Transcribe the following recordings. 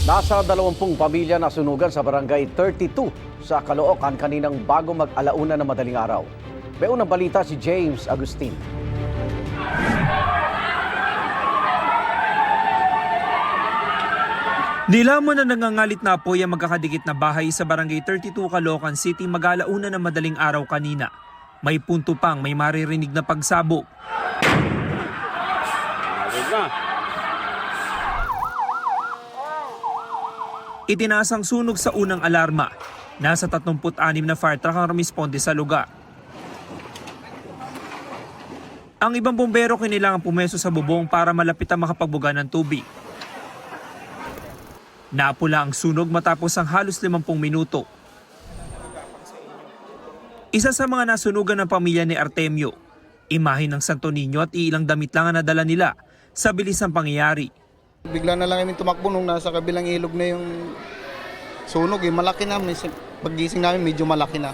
Nasa 20 pamilya na sunugan sa barangay 32 sa Caloocan kaninang bago mag-alauna ng madaling araw. May unang balita si James Agustin. Nilamon na nangangalit na apoy ang magkakadikit na bahay sa barangay 32 Caloocan City mag-alauna ng madaling araw kanina. May punto pang may maririnig na pagsabog. Itinaas ang sunog sa unang alarma. Nasa 36 na fire truck ang rumisponde sa lugar. Ang ibang bumbero kailangang pumeso sa bubong para malapit ang makapagbuga ng tubig. Napula ang sunog matapos ang halos 50 minuto. Isa sa mga nasunugan ng pamilya ni Artemio, imahe ng Santo Niño at ilang damit lang ang nadala nila sa bilis ng pangyayari. Bigla na lang kami tumakbo nung nasa kabilang ilog na yung sunog. Malaki na. Paggising namin medyo malaki na.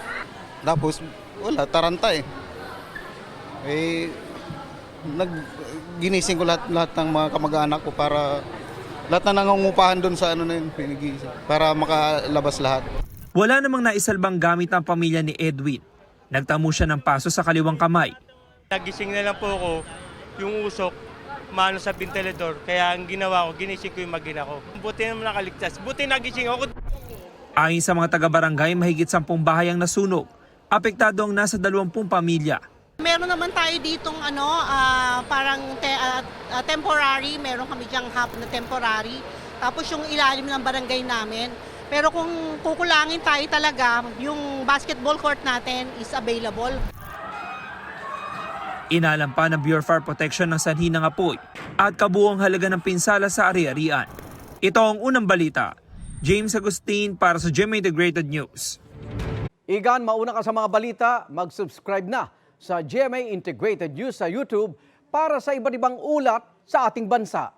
Tapos wala, taranta eh. Ginising ko lahat ng mga kamag-anak ko para lahat na nangungupahan doon sa ano na yun, pinigising, para makalabas lahat. Wala namang naisalbang gamit ng pamilya ni Edwin. Nagtamo siya ng paso sa kaliwang kamay. Nagising na lang po ako, yung usok, maano sa ventilador. Kaya ang ginawa ko, ginising ko yung mag-ina ko. Buti naman nakaligtas, buti nagising ako. Ayon sa mga taga-barangay, mahigit 10 bahay ang nasunog. Apektado ang nasa 20 pamilya. Meron naman tayo ditong temporary, meron kami diyang half na temporary. Tapos yung ilalim ng barangay namin. Pero kung kukulangin tayo talaga, yung basketball court natin is available. Inalam pa ng Bureau of Fire Protection ng sanhi ng apoy at kabuuang halaga ng pinsala sa ari-arian. Ito ang unang balita. James Agustin para sa GMA Integrated News. Igan, mauna ka sa mga balita, mag-subscribe na sa GMA Integrated News sa YouTube para sa iba't ibang ulat sa ating bansa.